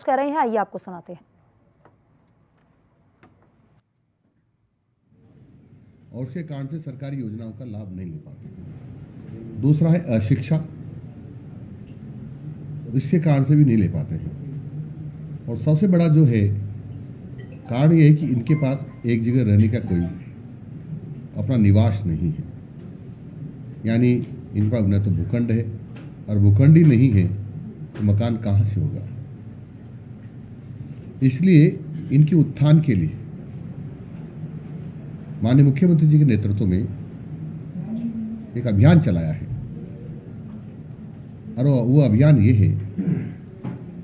कह रहे हैं, आइए आपको सुनाते हैं। और उसके कारण से सरकारी योजनाओं का लाभ नहीं ले पाते। दूसरा है अशिक्षा, इसके कारण से भी नहीं ले पाते हैं। और सबसे बड़ा जो है कारण यह है कि इनके पास एक जगह रहने का कोई अपना निवास नहीं है, यानी इनके पास न तो भूखंड है, और भूखंड ही नहीं है तो मकान कहाँ से होगा। इसलिए इनके उत्थान के लिए माननीय मुख्यमंत्री जी के नेतृत्व में एक अभियान चलाया है, और वो अभियान ये है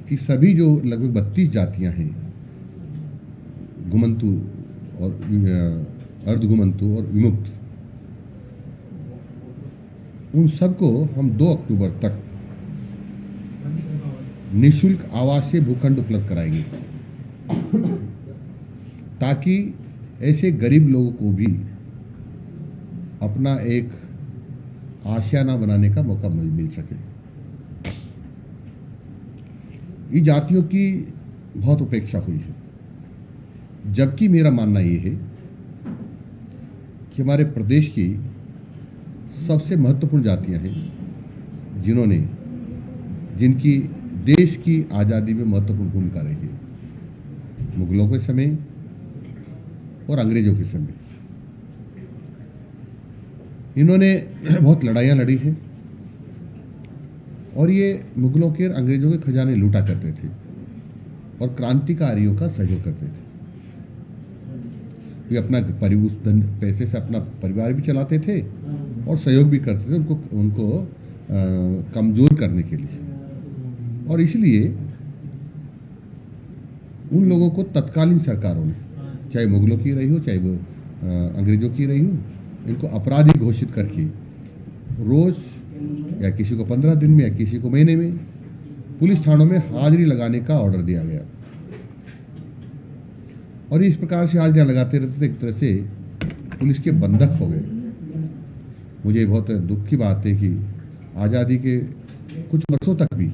कि सभी जो लगभग 32 जातियां हैं, घुमंतु और अर्धघुमंतु और विमुक्त, उन सबको हम 2 अक्टूबर तक निःशुल्क आवासीय भूखंड उपलब्ध कराएंगे, ताकि ऐसे गरीब लोगों को भी अपना एक आशियाना बनाने का मौका मिल सके। ये जातियों की बहुत उपेक्षा हुई है, जबकि मेरा मानना ये है कि हमारे प्रदेश की सबसे महत्वपूर्ण जातियां हैं जिनकी देश की आज़ादी में महत्वपूर्ण भूमिका रही है, मुगलों के समय और अंग्रेजों के समय। इन्होंने बहुत लड़ाइयाँ लड़ी हैं, और ये मुगलों के और अंग्रेजों के खजाने लूटा करते थे और क्रांतिकारियों का सहयोग करते थे। वे अपना उस पैसे से अपना परिवार भी चलाते थे और सहयोग भी करते थे उनको कमजोर करने के लिए। और इसलिए उन लोगों को तत्कालीन सरकारों ने, चाहे मुगलों की रही हो चाहे वो अंग्रेजों की रही हो, इनको अपराधी घोषित करके रोज या किसी को 15 दिन में या किसी को महीने में पुलिस थानों में हाजिरी लगाने का ऑर्डर दिया गया। और इस प्रकार से हाजिरियां लगाते रहते थे, एक तरह से पुलिस के बंधक हो गए। मुझे बहुत दुख की बात है कि आज़ादी के कुछ वर्षों तक भी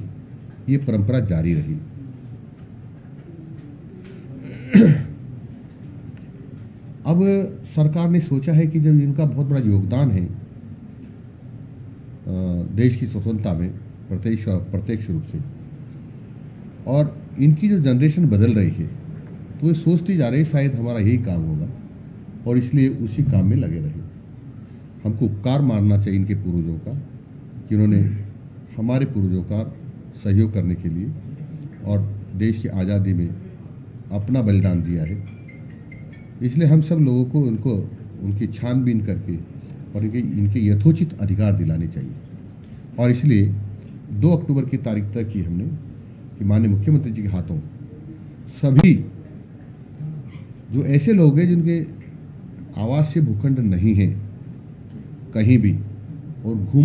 ये परंपरा जारी रही। अब सरकार ने सोचा है कि जब इनका बहुत बड़ा योगदान है देश की स्वतंत्रता में प्रत्यक्ष रूप से, और इनकी जो जनरेशन बदल रही है, तो ये सोचती जा रही है शायद हमारा यही काम होगा, और इसलिए उसी काम में लगे रहे। हमको उपकार मानना चाहिए इनके पूर्वजों का कि उन्होंने हमारे पूर्वजों का सहयोग करने के लिए और देश की आज़ादी में अपना बलिदान दिया है। इसलिए हम सब लोगों को उनकी छानबीन करके और इनके यथोचित अधिकार दिलाने चाहिए। और इसलिए 2 अक्टूबर की तारीख तक की हमने कि माननीय मुख्यमंत्री जी के हाथों सभी जो ऐसे लोग हैं जिनके आवासीय भूखंड नहीं है कहीं भी और घूम